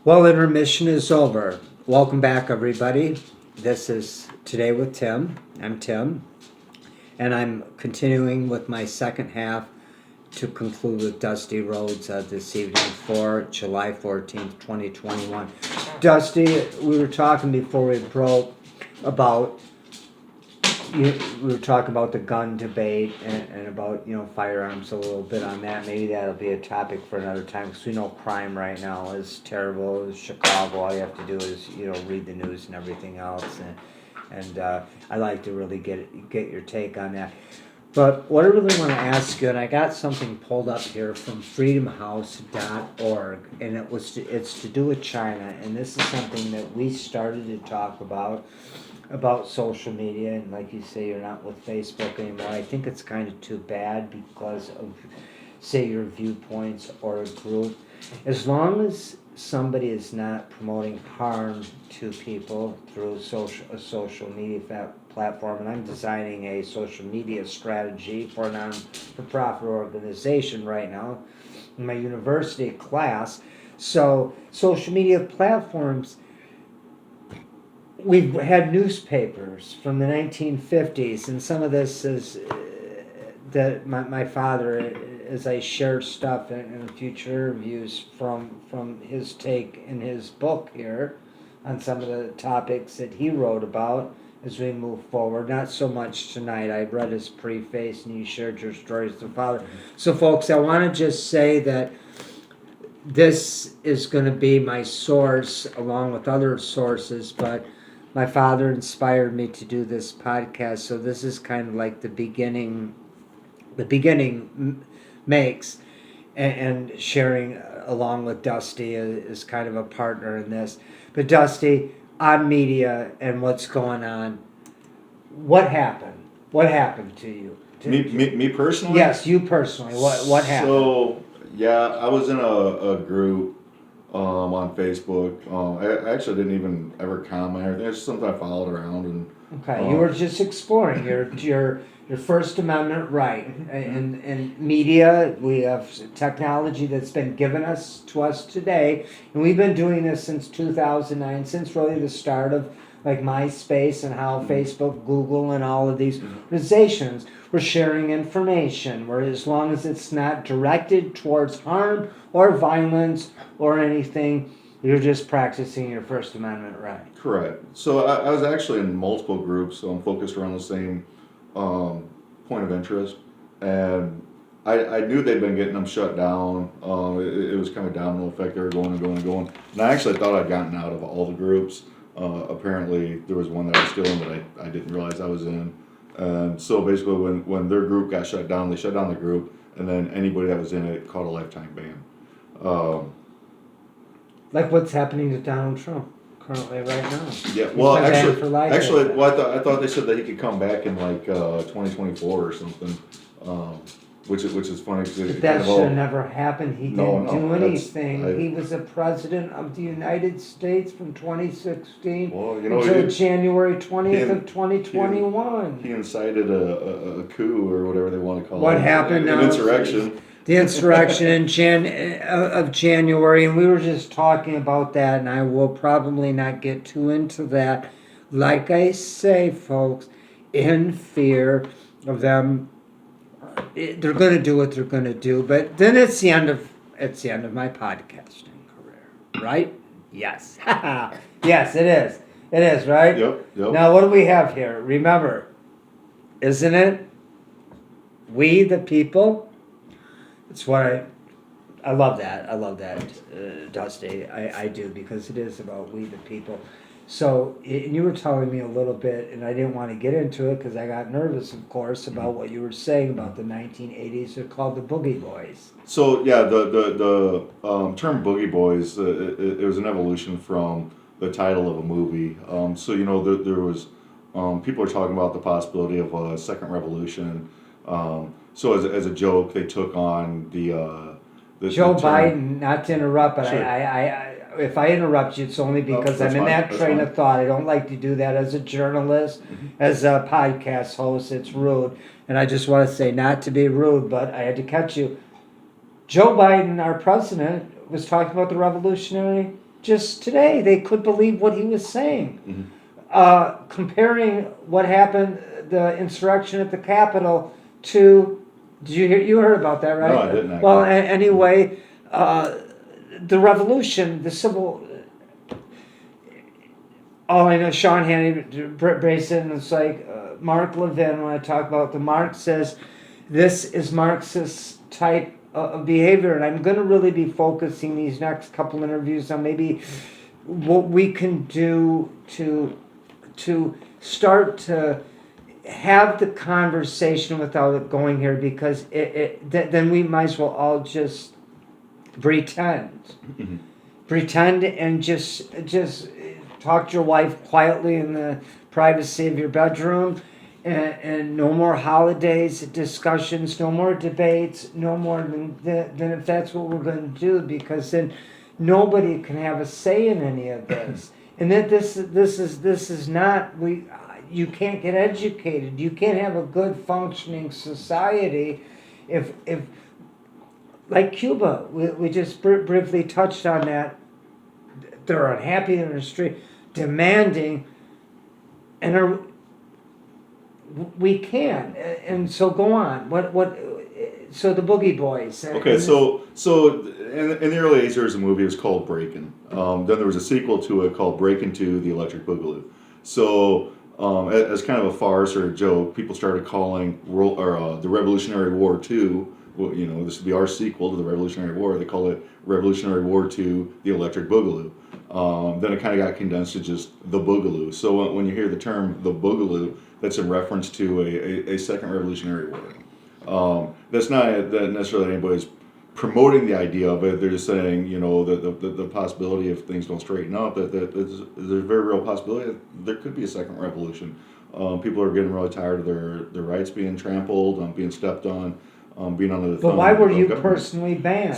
Well, intermission is over. Welcome back, everybody. This is Today with Tim. I'm Tim, and I'm continuing with my second half to conclude with Dusty Rhodes this evening for July 14th, 2021. Dusty, we were talking before we broke about we were talking about the gun debate and about firearms a little bit on that. Maybe that'll be a topic for another time because we know crime right now is terrible. It's Chicago, all you have to do is read the news and everything else, and I like to really get your take on that. But what I really want to ask you, and I got something pulled up here from freedomhouse.org, and it's to do with China, and this is something that we started to talk about social media, and like you say, you're not with Facebook anymore. I think it's kind of too bad because of, say, your viewpoints or a group. As long as somebody is not promoting harm to people through a social media platform, and I'm designing a social media strategy for a non-for-profit organization right now in my university class. So social media platforms, we've had newspapers from the 1950s, and some of this is that my father, as I share stuff in future interviews from his take in his book here on some of the topics that he wrote about as we move forward. Not so much tonight. I read his preface and you shared your stories with father. So folks, I want to just say that this is going to be my source along with other sources, but my father inspired me to do this podcast, so this is kind of like the beginning makes, and sharing along with Dusty is kind of a partner in this. But Dusty, on media and what's going on, what happened? What happened to you? Me personally? Yes, you personally. What happened? So, yeah, I was in a group on Facebook. I actually didn't even ever comment or anything. It's just something I followed around. And okay, you were just exploring your First Amendment right. In media, we have technology that's been given to us today, and we've been doing this since 2009, since really the start of like MySpace and how Facebook, Google, and all of these organizations were sharing information, where as long as it's not directed towards harm or violence or anything, you're just practicing your First Amendment right. Correct. So I was actually in multiple groups, so I'm focused around the same point of interest, and I knew they'd been getting them shut down. It was kind of a domino effect. They were going and going and going. And I actually thought I'd gotten out of all the groups. Apparently, there was one that I was still in that I didn't realize I was in. And so basically, when their group got shut down, they shut down the group, and then anybody that was in it caught a lifetime ban. Like what's happening to Donald Trump currently right now. Yeah, well, actually, I thought they said that he could come back in like 2024 or something, which is funny because that should have never happened. He didn't do anything. He was a president of the United States from 2016 until January 20th of 2021. He incited a coup or whatever they want to call it. What happened? An insurrection. The insurrection of January, and we were just talking about that, and I will probably not get too into that. Like I say, folks, in fear of them, they're going to do what they're going to do. But then it's the end of my podcasting career, right? Yes, yes, it is. It is, right? Yep. Now, what do we have here? Remember, isn't it? We the people. It's what I love that. I love that, Dusty. I do, because it is about we the people. So, and you were telling me a little bit, and I didn't want to get into it because I got nervous, of course, about what you were saying about the 1980s. They're called the Boogie Boys. So, yeah, the term Boogie Boys, it was an evolution from the title of a movie. So, there was, people were talking about the possibility of a second revolution. So as a joke, they took on the Joe the Biden. Not to interrupt, but Sure. I if I interrupt you, it's only because I'm in that train of thought. I don't like to do that as a journalist, as a podcast host. It's rude, and I just want to say, not to be rude, but I had to catch you. Joe Biden, our president, was talking about the Revolutionary just today, they couldn't believe what he was saying. Comparing what happened, the insurrection at the Capitol, to, did you hear, you heard about that, right? No, I didn't actually. Well, anyway, the revolution, the civil, oh, I know Sean Hannity, Brayson, it's like Mark Levin, when I talk about the Marx says, this is Marxist type of behavior, and I'm going to really be focusing these next couple interviews on maybe what we can do to start to have the conversation without it going here, because then we might as well all just pretend. Pretend and just talk to your wife quietly in the privacy of your bedroom, and no more holidays, discussions, no more debates, no more than if that's what we're going to do, because then nobody can have a say in any of this. And that this is not, you can't get educated. You can't have a good functioning society if like Cuba, we just briefly touched on that. They're unhappy in the street, demanding, and we can. And so go on. So the Boogie Boys. Okay, so in the early 80s there was a movie. It was called Breakin'. Then there was a sequel to it called Breakin' 2: The Electric Boogaloo. So as kind of a farce or a joke, people started calling the Revolutionary War 2. Well, you know, this would be our sequel to the Revolutionary War. They call it Revolutionary War 2: The Electric Boogaloo. Then it kind of got condensed to just the Boogaloo. So when you hear the term the Boogaloo, that's in reference to a second Revolutionary War. That's not that necessarily anybody's promoting the idea of it. They're just saying, you know, the possibility if things don't straighten up, that there's a very real possibility that there could be a second revolution. People are getting really tired of their rights being trampled, being stepped on, being under the thumb. But why were you government. personally banned?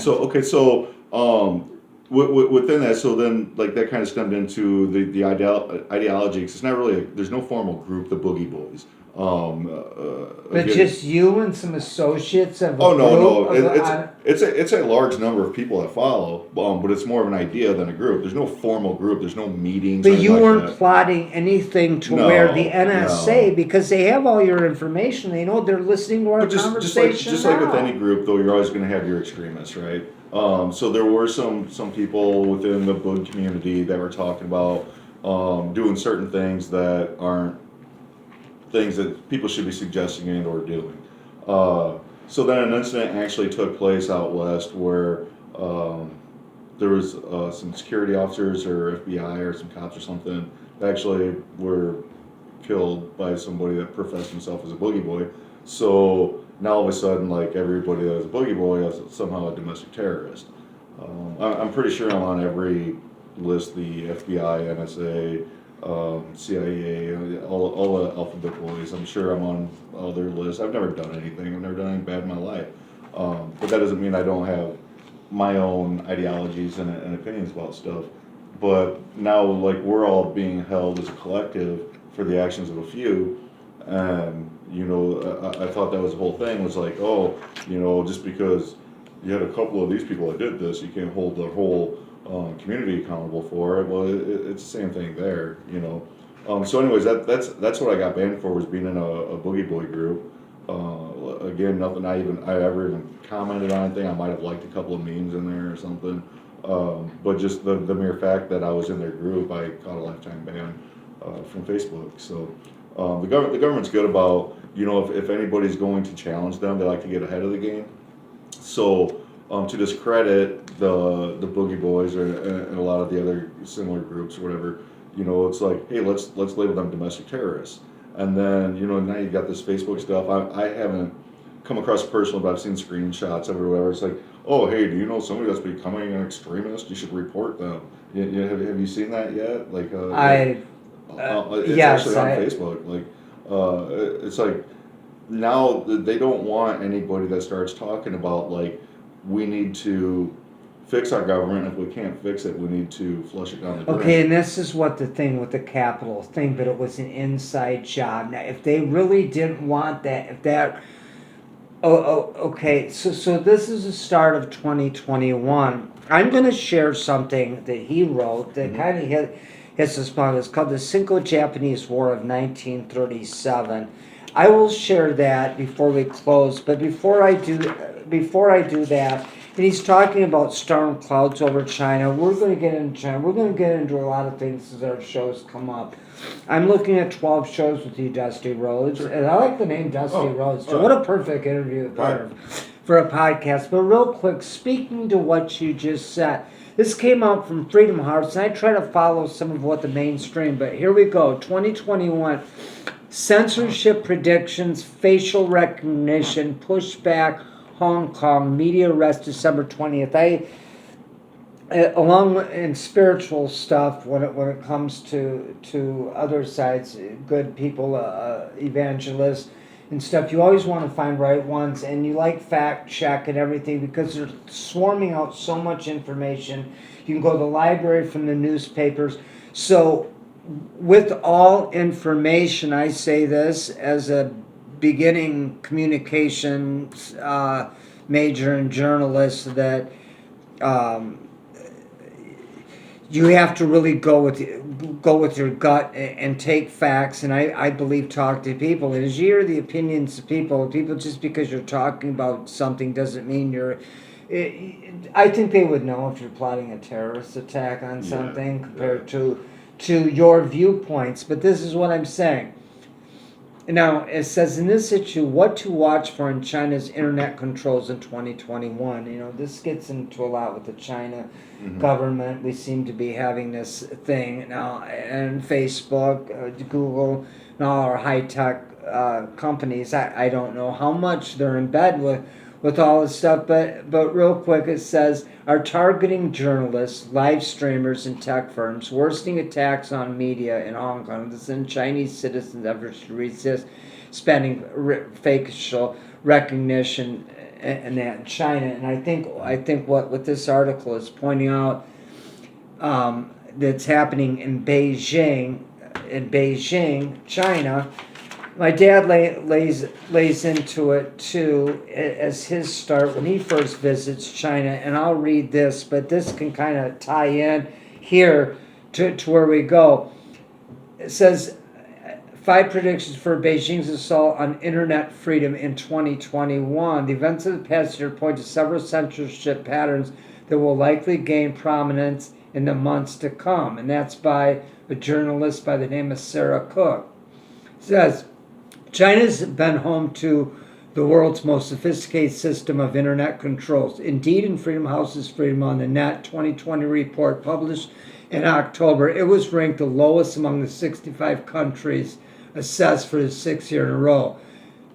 Within that, so then like that kind of stemmed into the ideology, because it's not really there's no formal group, the Boogie Boys. But Again, just you and some associates of a oh no, group it's a large number of people that follow, but it's more of an idea than a group. There's no formal group. There's no meetings. But you like weren't that. plotting anything to where the NSA, because they have all your information. They know they're listening to our But conversation. just like with any group, though, you're always going to have your extremists, right? So there were some people within the Boog community that were talking about doing certain things that aren't things that people should be suggesting and or doing. So then an incident actually took place out west where there was some security officers or FBI or some cops or something that actually were killed by somebody that professed himself as a Boogie Boy. So now all of a sudden, like everybody that was a Boogie Boy is somehow a domestic terrorist. I'm pretty sure I'm on every list, the FBI, NSA, CIA, all the alphabet boys. I'm sure I'm on all their lists. I've never done anything. I've never done anything bad in my life. But that doesn't mean I don't have my own ideologies and opinions about stuff. But now, like, we're all being held as a collective for the actions of a few. And, you know, I thought that was the whole thing, was like, oh, you know, just because you had a couple of these people that did this, you can't hold the whole community accountable for it. Well, it's the same thing there, you know. So anyways, that's what I got banned for, was being in a Boogie Boy group. Again, nothing I ever even commented on anything. I might have liked a couple of memes in there or something. But just the mere fact that I was in their group, I caught a lifetime ban from Facebook. So the government's good about, you know, if anybody's going to challenge them, they like to get ahead of the game. So to discredit the Boogie Boys and a lot of the other similar groups or whatever, you know, it's like, hey, let's label them domestic terrorists. And then, you know, now you've got this Facebook stuff. I haven't come across personally, but I've seen screenshots of it or whatever. It's like, oh, hey, do you know somebody that's becoming an extremist? You should report them. Have you seen that yet? Like, it's yes, actually on Facebook. Like, it's like, now they don't want anybody that starts talking about, like, we need to fix our government. If we can't fix it, we need to flush it down the drain. Okay, and this is what the thing with the Capitol thing, but it was an inside job. Now, if they really didn't want that, if that, Okay. So this is the start of 2021. I'm going to share something that he wrote that kind of hits the spot. It's called the Sinko-Japanese War of 1937. I will share that before we close. But before I do that, and he's talking about storm clouds over China. We're going to get into China. We're going to get into a lot of things as our shows come up. I'm looking at 12 shows with you, Dusty Rhodes, and I like the name Dusty Rhodes. So what a perfect interview for a podcast. But real quick, speaking to what you just said, this came out from Freedom House, and I try to follow some of what the mainstream. But here we go, 2021. Censorship predictions, facial recognition, pushback, Hong Kong, media arrest December 20th. Along in spiritual stuff, when it comes to other sides, good people, evangelists and stuff, you always want to find right ones, and you like fact check and everything because they're swarming out so much information. You can go to the library from the newspapers. So with all information, I say this as a beginning communications major and journalist, that you have to really go with your gut and take facts, and I believe talk to people. And as you hear the opinions of people, just because you're talking about something doesn't mean you're. I think they would know if you're plotting a terrorist attack on something compared to your viewpoints. But this is what I'm saying. Now, it says in this issue, what to watch for in China's internet controls in 2021. You know, this gets into a lot with the China government. We seem to be having this thing now, and Facebook, Google, and all our high-tech companies. I don't know how much they're in bed with all this stuff, but real quick, it says, are targeting journalists, live streamers, and tech firms, worsening attacks on media in Hong Kong. This is in Chinese citizens' efforts to resist spending facial recognition and that in China. And I think what this article is pointing out that's happening in Beijing, China. My dad lays into it too as his start when he first visits China, and I'll read this, but this can kind of tie in here to where we go. It says 5 predictions for Beijing's assault on internet freedom in 2021. The events of the past year point to several censorship patterns that will likely gain prominence in the months to come, and that's by a journalist by the name of Sarah Cook. It says, China's been home to the world's most sophisticated system of internet controls. Indeed, in Freedom House's Freedom on the Net 2020 report published in October, it was ranked the lowest among the 65 countries assessed for the 6th year in a row.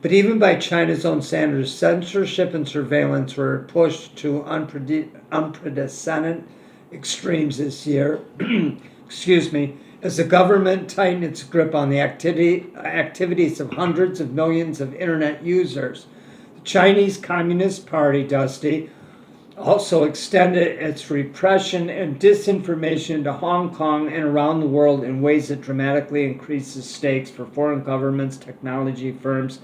But even by China's own standards, censorship and surveillance were pushed to unprecedented extremes this year. Excuse me. As the government tightened its grip on the activities of hundreds of millions of internet users. The Chinese Communist Party, Dusty, also extended its repression and disinformation into Hong Kong and around the world in ways that dramatically increased the stakes for foreign governments, technology firms,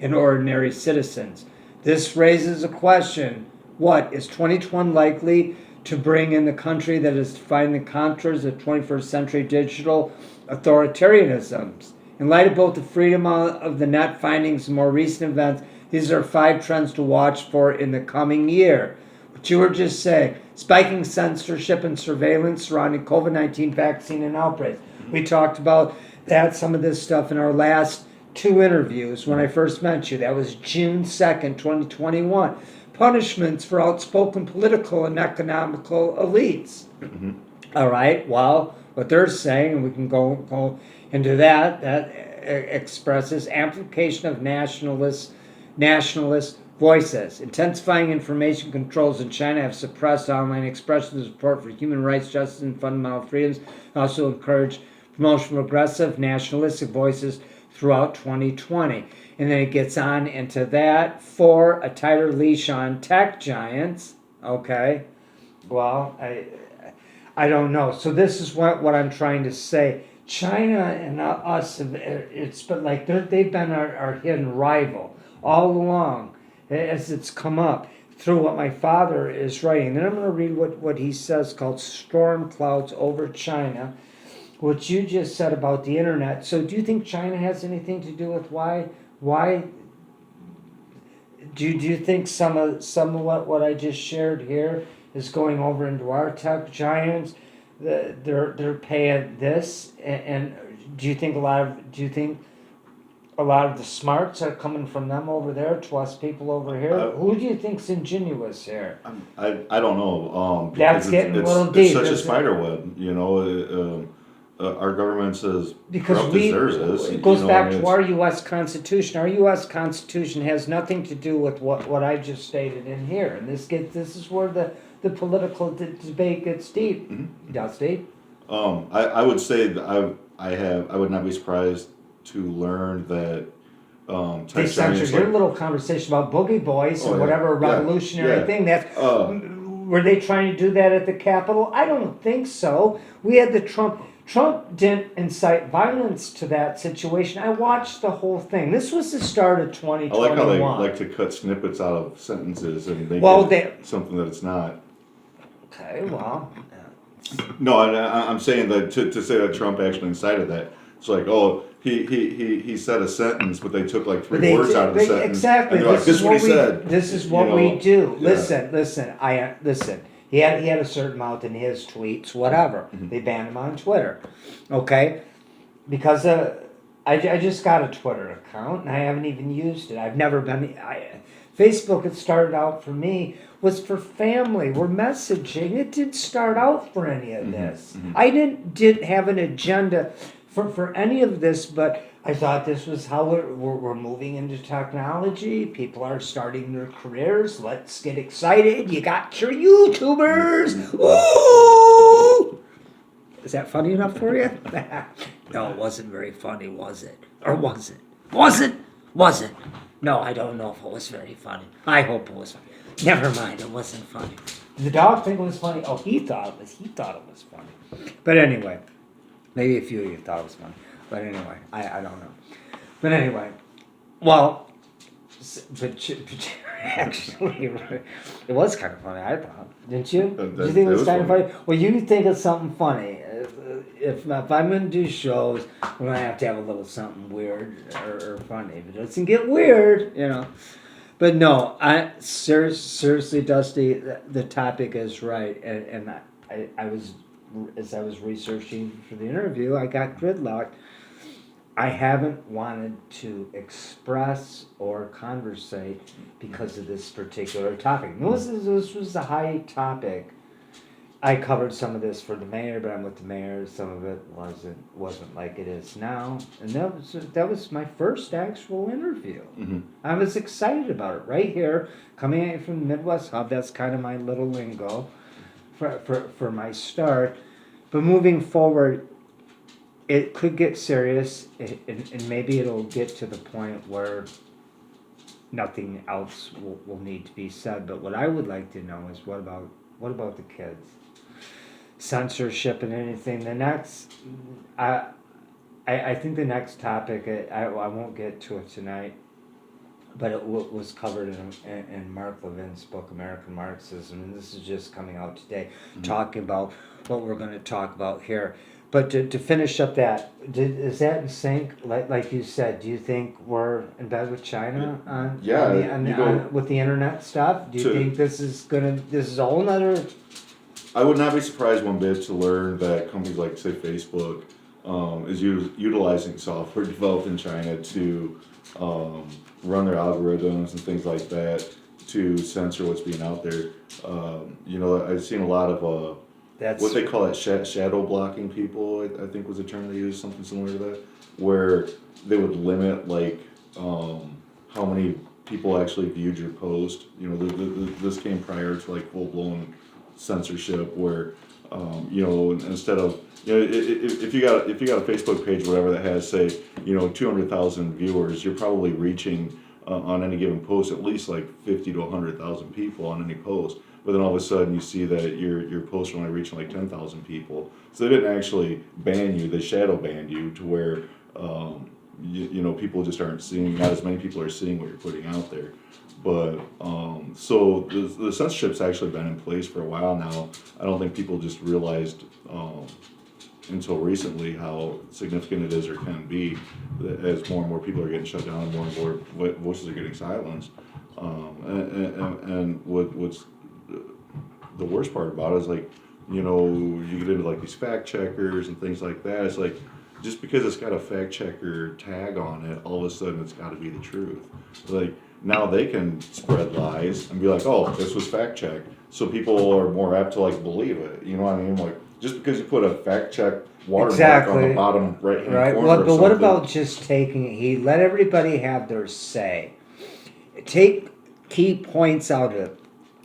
and ordinary citizens. This raises a question. What, is 2021 likely to bring in the country that is defining the contours of 21st century digital authoritarianisms? In light of both the Freedom of the Net findings and more recent events, these are 5 trends to watch for in the coming year. What you were just saying, spiking censorship and surveillance surrounding COVID-19 vaccine and outbreaks. We talked about that, some of this stuff in our last 2 interviews when I first met you. That was June 2nd, 2021. Punishments for outspoken political and economical elites. All right, well, what they're saying, and we can go into that expresses amplification of nationalist voices. Intensifying information controls in China have suppressed online expressions of support for human rights, justice, and fundamental freedoms, and also encouraged promotion of aggressive nationalistic voices throughout 2020. And then it gets on into that. 4, a tighter leash on tech giants. Okay. Well, I don't know. So this is what I'm trying to say. China and us, it's been like they've been our hidden rival all along. as it's come up through what my father is writing. Then I'm going to read what he says called Storm Clouds Over China, what you just said about the internet. So do you think China has anything to do with why do you think some of what I just shared here is going over into our tech giants? They're paying this, and do you think a lot of the smarts are coming from them over there to us people over here? Who do you think's ingenuous here? I don't know. That's because getting a little deep, It's such a isn't it? spider web, our government says Because corrupt as theirs is. it goes back I mean, to our U.S. Constitution. Our U.S. Constitution has nothing to do with what I just stated in here, and this is where the political debate gets deep. Mhm. Does deep? I would say that I would not be surprised to learn that They tech censored giants your like little conversation about Boogie Boys Oh, and yeah. whatever Yeah. revolutionary Yeah. thing. That's uh, were they trying to do that at the Capitol? I don't think so. We had the Trump. Trump didn't incite violence to that situation. I watched the whole thing. This was the start of I 2021. like how they like to cut snippets out of sentences and make Well, it something that it's not. Okay, well, No, I'm saying that to say that Trump actually incited that. It's like, oh, he said a sentence, but they took like three words out of the sentence. exactly. And they're like, this is what he said. This is You what we know, do. yeah. Listen. He had a certain amount in his tweets, whatever. Mm-hmm. They banned him on Twitter, okay? Because I just got a Twitter account and I haven't even used it. I've never been. Facebook. It started out for me was for family. We're messaging. It didn't start out for any of this. mhm. I didn't have an agenda for any of this, but I thought this was how we're moving into technology. People are starting their careers. Let's get excited. You got your YouTubers. Ooh! Is that funny enough for you? No, it wasn't very funny, was it? Or was it? Was it? No, I don't know if it was very funny. I hope it was funny. Never mind, it wasn't funny. Did the dog think it was funny? Oh, he thought it was funny. But anyway, maybe a few of you thought it was funny. But anyway, I don't know. But anyway, well, but actually, it was kind of funny, I thought. Didn't you? Did you think it was kind of funny? Well, you think of something funny. If I'm going to do shows, we're going to have a little something weird or funny. If it doesn't get weird, But no, seriously, Dusty, the topic is right. And I was, as I was researching for the interview, I got gridlocked. I haven't wanted to express or conversate because of this particular topic. This was a high topic. I covered some of this for the mayor, but I'm with the mayor. Some of it wasn't like it is now, and that was my first actual interview. Mm-hmm. I was excited about it right here, coming at you from the Midwest Hub. That's kind of my little lingo for my start. But moving forward, it could get serious, and maybe it'll get to the point where nothing else will need to be said. But what I would like to know is what about the kids? Censorship and anything. The next, I think the next topic, I won't get to it tonight, but it was covered in Mark Levin's book, American Marxism, and this is just coming out today, talking about what we're going to talk about here. But to finish up that, is that in sync? Like you said, do you think we're in bed with China with the internet stuff? Do you think this is a whole nother? I would not be surprised one bit to learn that companies like, say, Facebook is utilizing software developed in China to run their algorithms and things like that to censor what's being out there. I've seen a lot of what they call it shadow blocking people, I think was the term they used, something similar to that, where they would limit how many people actually viewed your post. This came prior to like full blown censorship, where instead of if you got a Facebook page or whatever that has say 200,000 viewers, you're probably reaching on any given post at least like 50 to 100,000 people on any post. But then all of a sudden you see that your posts are only reaching like 10,000 people. So they didn't actually ban you; they shadow banned you to where you know, people just aren't seeing. Not as many people are seeing what you're putting out there. But so the censorship's actually been in place for a while now. I don't think people just realized until recently how significant it is or can be as more and more people are getting shut down and more voices are getting silenced. And what's the worst part about it is, like, you know, you get into like these fact checkers and things like that. It's like, just because it's got a fact checker tag on it, all of a sudden it's got to be the truth. Like, now they can spread lies and be like, oh, this was fact checked, so people are more apt to like believe it. You know what I mean? Like, just because you put a fact check watermark on the bottom right hand Right. corner What, of but what something- about just taking? He let everybody have their say. Take key points out of it.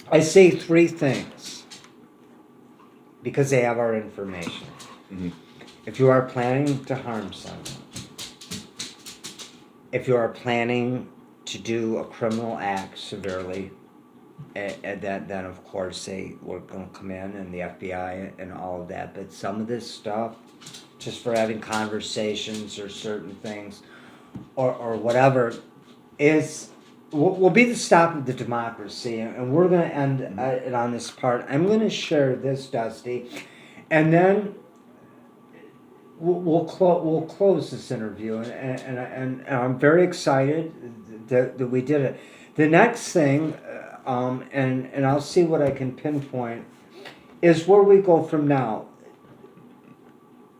I say 3 things because they have our information. Mhm. If you are planning to harm someone, if you are planning to do a criminal act severely, and then of course they were going to come in and the FBI and all of that. But some of this stuff, just for having conversations or certain things, or whatever, will be the stop of the democracy. And we're going to end it on this part. I'm going to share this, Dusty, and then we'll close this interview. And I'm very excited that we did it. The next thing, and I'll see what I can pinpoint, is where we go from now.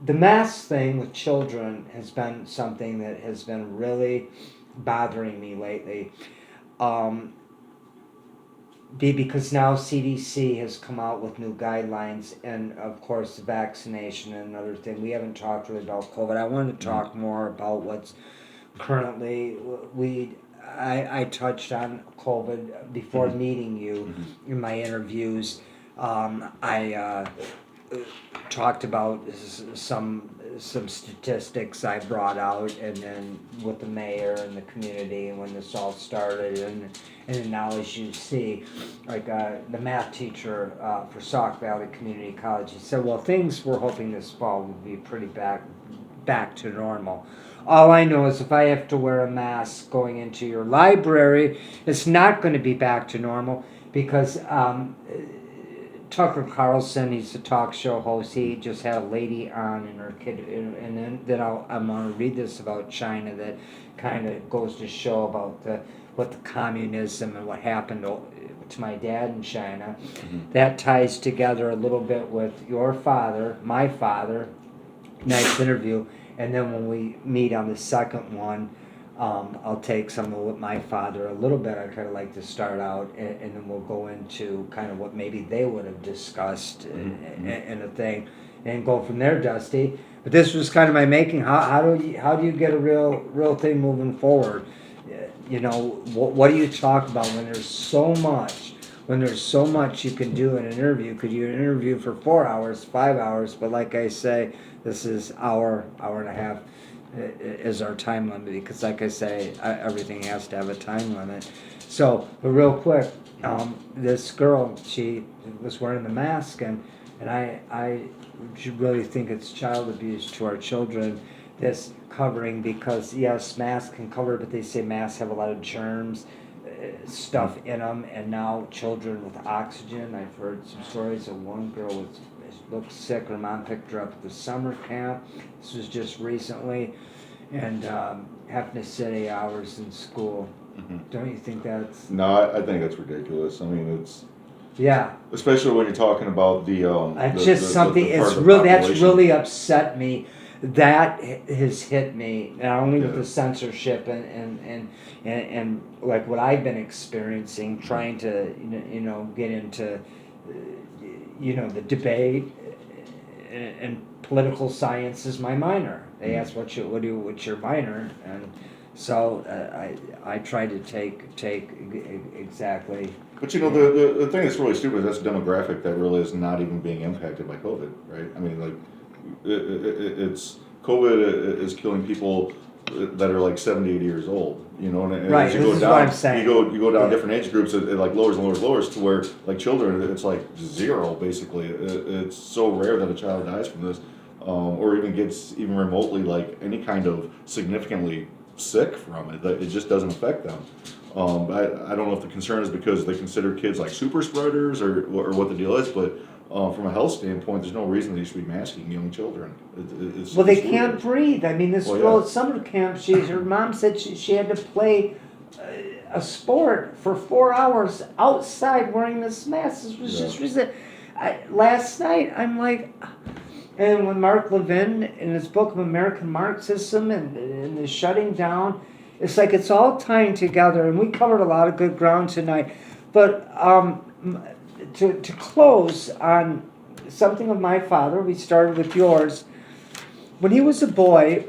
The mask thing with children has been something that has been really bothering me lately. Because now CDC has come out with new guidelines, and of course the vaccination and another thing. We haven't talked really about COVID. I wanted to talk more about what's currently I touched on COVID before meeting you in my interviews. I talked about some statistics I brought out, and then with the mayor and the community, and when this all started, and now as you see, like the math teacher for Sauk Valley Community College, he said, well, things we're hoping this fall would be pretty back to normal. All I know is if I have to wear a mask going into your library, it's not going to be back to normal, because Tucker Carlson, he's a talk show host. He just had a lady on and her kid, and then I'm going to read this about China that kind of goes to show about what the communism and what happened to my dad in China. That ties together a little bit with your father, my father. Nice interview. And then when we meet on the second one, I'll take some of what my father a little bit. I kind of like to start out, and then we'll go into kind of what maybe they would have discussed in a thing, and go from there, Dusty. But this was kind of my making. How do you get a real thing moving forward? You know, what do you talk about when there's so much? When there's so much you can do in an interview. Could you interview for 4 hours, 5 hours? But like I say, this is hour and a half is our time limit, because like I say, everything has to have a time limit. So, but real quick, this girl, she was wearing the mask, and I really think it's child abuse to our children, this covering, because yes, masks can cover, but they say masks have a lot of germs, stuff in them, and now children with oxygen. I've heard some stories of one girl looked sick. Her mom picked her up at the summer camp. This was just recently, and having to sit 8 hours in school. Don't you think that's? No, I think that's ridiculous. I mean, it's, Yeah, especially when you're talking about the it's the- just the something. part It's of the real. That's population. really upset me. That has hit me, not only with Yeah. the censorship and like what I've been experiencing, trying to get into the debate, and political science is my minor. They ask what's your minor, and so I try to take exactly. But you know, the thing that's really stupid is that's a demographic that really is not even being impacted by COVID, right? I mean, like, it's COVID is killing people that are like 70, 80 years old, you know, and Right, as you this go is down, what I'm saying. you go down Yeah. different age groups, it like lowers and lowers to where, like, children, it's like 0 basically. It's so rare that a child dies from this. or even gets even remotely like any kind of significantly sick from it. That it just doesn't affect them. I don't know if the concern is because they consider kids like super spreaders or what the deal is, but from a health standpoint, there's no reason they should be masking young children. Well, they it's can't weird. breathe. I mean, this Well, girl yeah. at summer camp, her mom said she had to play a sport for 4 hours outside wearing this mask. This was Yeah. just recent. Last night, I'm like, and when Mark Levin, in his book of American Marxism and the shutting down, it's like it's all tying together. And we covered a lot of good ground tonight. But to close on something of my father, we started with yours. When he was a boy,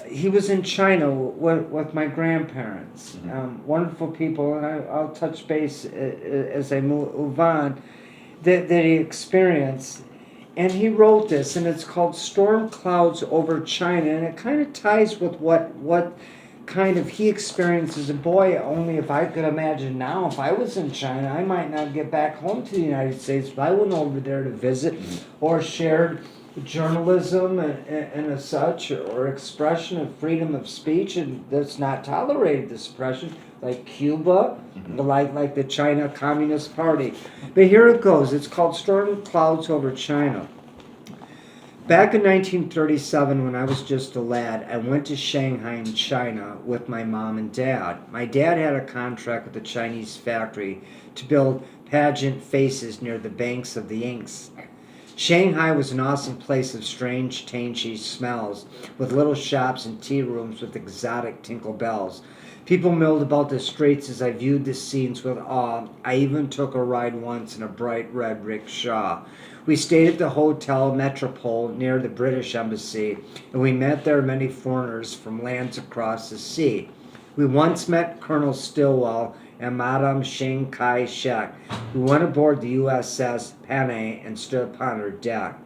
he was in China with my grandparents. Wonderful people, and I'll touch base as I move on, that he experienced. And he wrote this, and it's called Storm Clouds Over China, and it kind of ties with what kind of he experienced as a boy. Only if I could imagine now, if I was in China, I might not get back home to the United States, but I went over there to visit or shared journalism and as such, or expression of freedom of speech, and that's not tolerated, the suppression, like Cuba, like the China Communist Party. But here it goes. It's called Storm Clouds Over China. Back in 1937, when I was just a lad, I went to Shanghai in China with my mom and dad. My dad had a contract with a Chinese factory to build pageant faces near the banks of the Yangtze. Shanghai was an awesome place of strange, tangy smells, with little shops and tea rooms with exotic tinkle bells. People milled about the streets as I viewed the scenes with awe. I even took a ride once in a bright red rickshaw. We stayed at the Hotel Metropole near the British Embassy, and we met there many foreigners from lands across the sea. We once met Colonel Stilwell and Madame Chiang Kai-shek. We went aboard the USS Panay and stood upon her deck.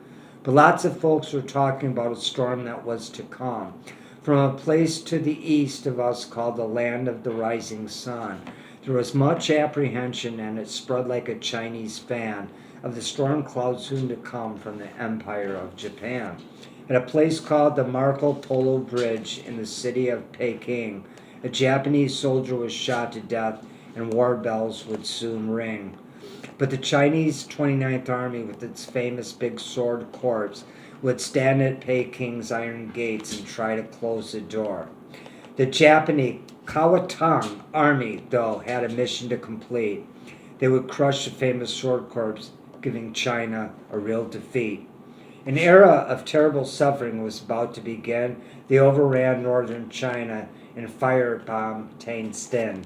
But lots of folks were talking about a storm that was to come, from a place to the east of us called the Land of the Rising Sun. There was much apprehension, and it spread like a Chinese fan, of the storm cloud soon to come from the Empire of Japan. At a place called the Marco Polo Bridge in the city of Peking, a Japanese soldier was shot to death, and war bells would soon ring. But the Chinese 29th Army, with its famous Big Sword Corps, would stand at Peking's iron gates and try to close the door. The Japanese Kuomintang Army, though, had a mission to complete. They would crush the famous Sword Corps, giving China a real defeat. An era of terrible suffering was about to begin. They overran northern China and firebombed Tianjin.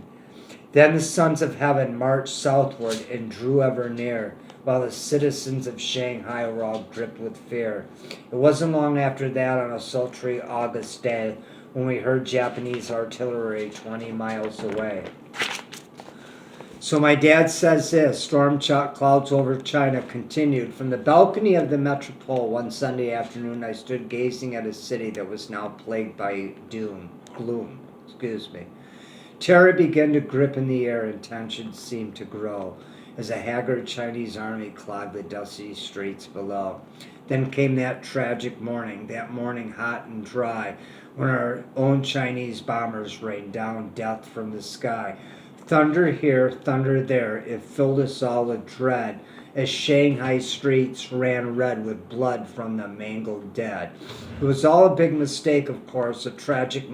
Then the sons of heaven marched southward and drew ever near, while the citizens of Shanghai were all gripped with fear. It wasn't long after that, on a sultry August day, when we heard Japanese artillery 20 miles away. So my dad says this, Storm Clouds Over China continued. From the balcony of the Metropole one Sunday afternoon, I stood gazing at a city that was now plagued by gloom. Terror began to grip in the air, and tension seemed to grow as a haggard Chinese army clogged the dusty streets below. Then came that tragic morning, that morning hot and dry, when our own Chinese bombers rained down death from the sky. Thunder here, thunder there, it filled us all with dread as Shanghai streets ran red with blood from the mangled dead. It was all a big mistake, of course, a tragic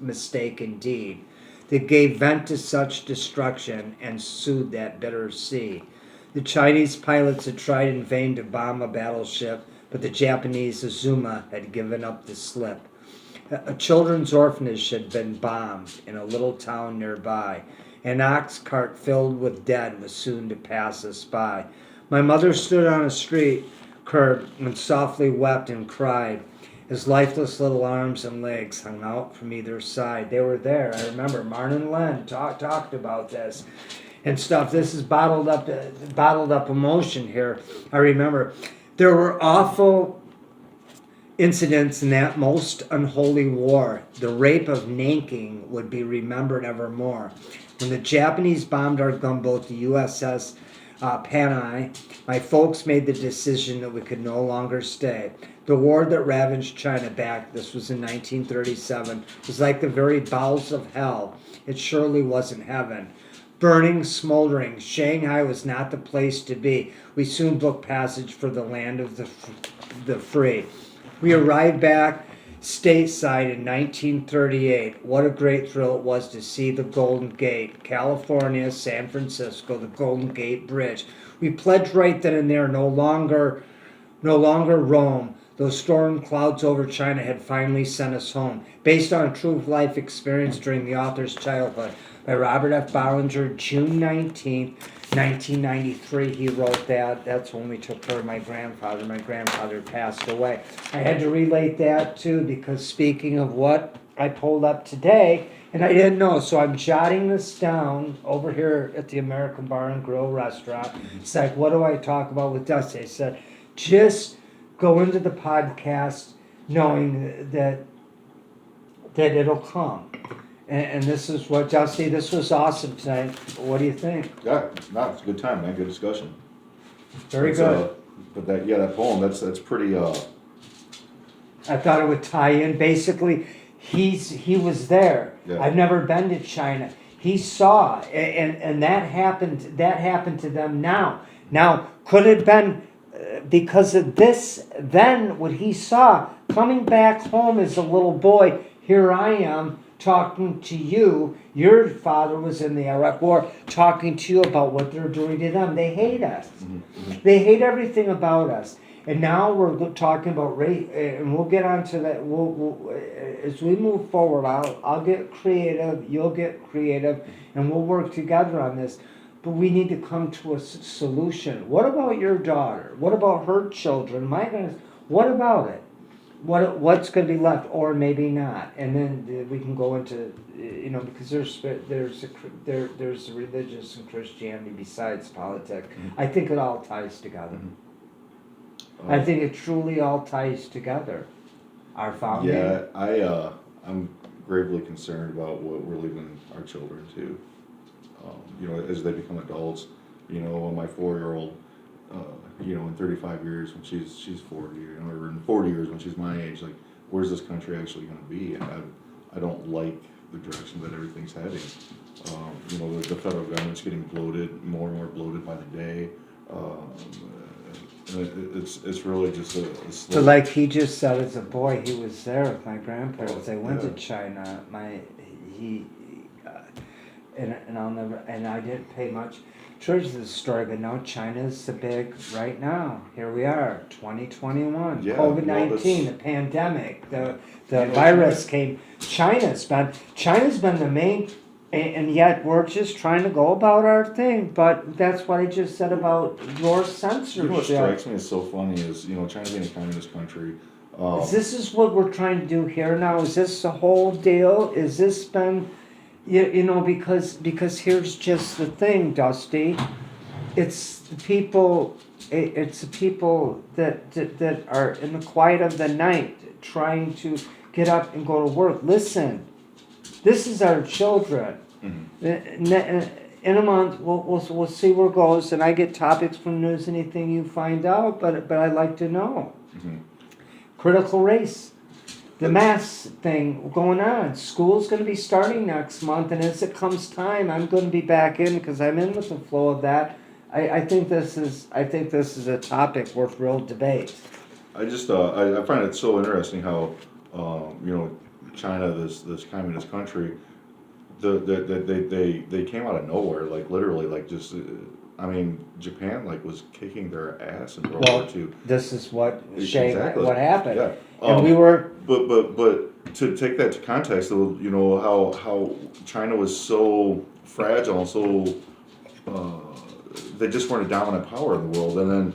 mistake indeed, that gave vent to such destruction and soothed that bitter sea. The Chinese pilots had tried in vain to bomb a battleship, but the Japanese Azuma had given up the slip. A children's orphanage had been bombed in a little town nearby. An ox cart filled with dead was soon to pass us by. My mother stood on a street curb and softly wept and cried. His lifeless little arms and legs hung out from either side. They were there. I remember Martin Len talked about this and stuff. This is bottled up emotion here. I remember there were awful incidents in that most unholy war. The rape of Nanking would be remembered evermore. When the Japanese bombed our gunboat, the USS Panay, my folks made the decision that we could no longer stay. The war that ravaged China back, this was in 1937, was like the very bowels of hell. It surely wasn't heaven. Burning, smoldering, Shanghai was not the place to be. We soon booked passage for the land of the free. We arrived back stateside in 1938. What a great thrill it was to see the Golden Gate, California, San Francisco, the Golden Gate Bridge. We pledged right then and there no longer roam. Those storm clouds over China had finally sent us home. Based on a true life experience during the author's childhood by Robert F. Bollinger, June 19th, 1993, he wrote that. That's when we took care of my grandfather. My grandfather passed away. I had to relate that too because speaking of what I pulled up today, and I didn't know, so I'm jotting this down over here at the American Bar and Grill restaurant. It's like, what do I talk about with Dusty? I said, just go into the podcast knowing that it'll come. And this is what, Dusty, this was awesome tonight. What do you think? Yeah, no, it's a good time, man. Good discussion. Very good. But that poem, that's pretty. I thought it would tie in. Basically, he was there. Yeah. I've never been to China. He saw, and that happened. That happened to them now. Now, could it have been because of this? Then what he saw coming back home as a little boy. Here I am talking to you. Your father was in the Iraq War, talking to you about what they're doing to them. They hate us. Mm-hmm. They hate everything about us. And now we're talking about race, and we'll get onto that. We'll as we move forward, I'll get creative, you'll get creative, and we'll work together on this. But we need to come to a solution. What about your daughter? What about her children? My goodness, what about it? What's going to be left, or maybe not, and then we can go into, because there's religious and Christianity besides politics. Mm-hmm. I think it all ties together. Mm-hmm. I think it truly all ties together. Our founding. Yeah, I'm gravely concerned about what we're leaving our children to. As they become adults. My 4-year-old. In 35 years when she's 40, or in 40 years when she's my age, like, where's this country actually going to be? And I don't like the direction that everything's heading. The federal government's getting bloated, more and more bloated by the day. It's really just a slow. So like he just said, as a boy, he was there with my grandparents. They went to China. And I didn't pay much attention to the story, but now China's the big right now. Here we are, 2021, Yeah, COVID-19, the pandemic, the virus came. China's been the main, and yet we're just trying to go about our thing. But that's what I just said about your censorship. What strikes me as so funny is China being a communist country. This is what we're trying to do here now. Is this the whole deal? Is this been? Because here's just the thing, Dusty. It's the people. It's the people that are in the quiet of the night trying to get up and go to work. Listen, this is our children. Mm-hmm. In a month, we'll see where it goes, and I get topics from news, anything you find out. But I'd like to know. Mm-hmm. Critical race. The mass thing going on. School's going to be starting next month, and as it comes time, I'm going to be back in because I'm in with the flow of that. I think this is a topic worth real debate. I just I find it so interesting how China, this communist country, they came out of nowhere, like literally, like just. Japan was kicking their ass in World War II. This is what exactly. What happened. Yeah. And we were. But to take that to context, how China was so fragile and so they just weren't a dominant power in the world, and then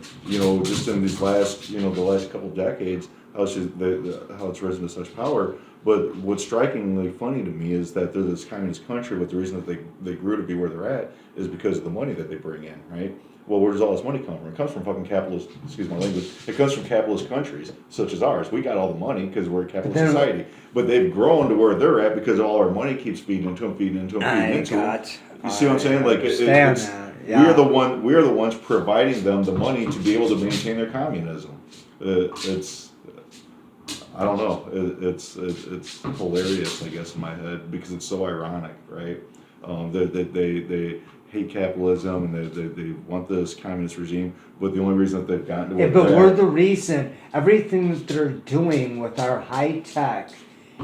just in these last the last couple of decades, how it's risen to such power. But what's strikingly funny to me is that they're this communist country, but the reason that they grew to be where they're at is because of the money that they bring in, right? Well, where does all this money come from? It comes from fucking capitalist, excuse my language, it comes from capitalist countries, such as ours. We got all the money because we're a capitalist society. But they've grown to where they're at because all our money keeps feeding into them. You see what I'm saying? Yeah. We are the ones providing them the money to be able to maintain their communism. It's I don't know. It's hilarious, I guess, in my head because it's so ironic, right? They hate capitalism and they want this communist regime, but the only reason that they've gotten to Yeah, what but they're we're at- the reason, everything that they're doing with our high tech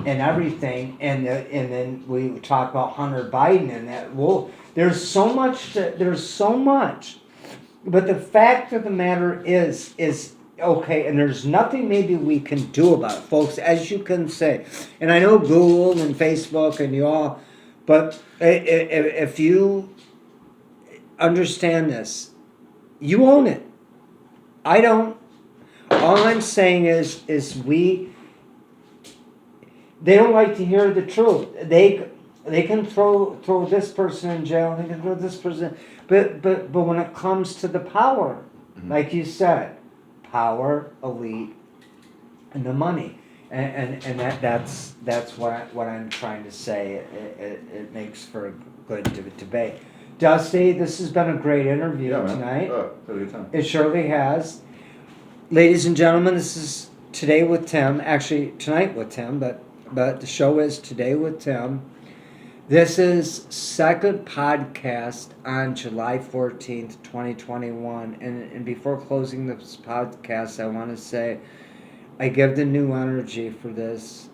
and everything, and then we talk about Hunter Biden and that. Well, there's so much. But the fact of the matter is okay, and there's nothing maybe we can do about it, folks, as you can say. And I know Google and Facebook and you all, but if you understand this, you own it. I don't. All I'm saying is they don't like to hear the truth. They can throw this person in jail. They can throw this person, but when it comes to the power, like you said, power, elite, and the money, and that's what I'm trying to say. It makes for a good debate. Dusty, this has been a great interview tonight. Had a good time. It surely has. Ladies and gentlemen, this is Today with Tim. Actually, tonight with Tim, but the show is Today with Tim. This is second podcast on July 14th, 2021. And before closing this podcast, I want to say I give the new energy for this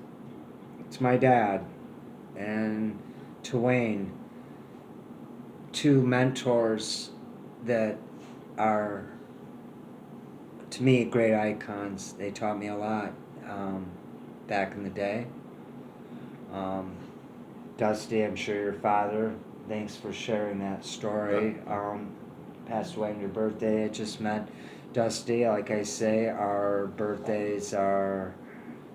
to my dad and to Wayne, two mentors that are, to me, great icons. They taught me a lot back in the day. Dusty, I'm sure your father, thanks for sharing that story. Passed away on your birthday. I just met Dusty. Like I say, our birthdays are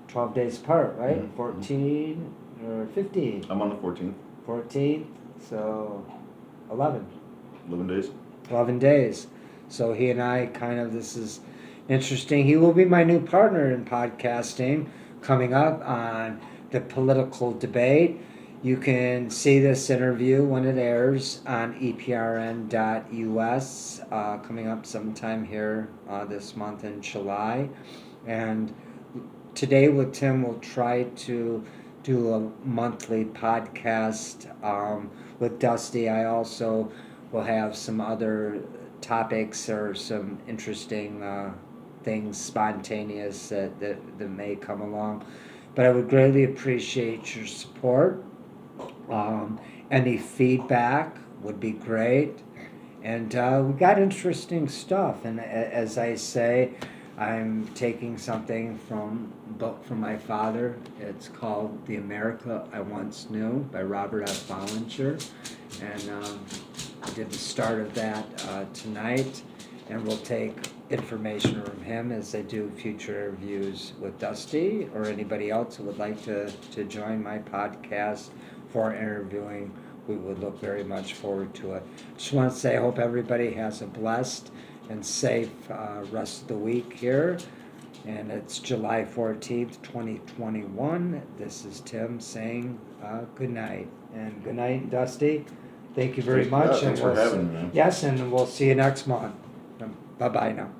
12 days apart, right? Mhm. 14 or 15? I'm on the 14th. 14th, so 11. 11 days. 11 days. So he and I this is interesting. He will be my new partner in podcasting coming up on the political debate. You can see this interview when it airs on eprn.us coming up sometime here this month in July. And Today with Tim will try to do a monthly podcast with Dusty. I also will have some other topics or some interesting things spontaneous that may come along. But I would greatly appreciate your support. Any feedback would be great. And we got interesting stuff. And as I say, I'm taking something from a book from my father. It's called The America I Once Knew by Robert F. Bollinger. And I did the start of that tonight. And we'll take information from him as I do future interviews with Dusty or anybody else who would like to join my podcast for interviewing. We would look very much forward to it. Just want to say I hope everybody has a blessed and safe rest of the week here. And it's July 14th, 2021. This is Tim saying good night. And good night, Dusty. Thank you very much. Thanks for having me, man. Yes, and we'll see you next month. Bye-bye now.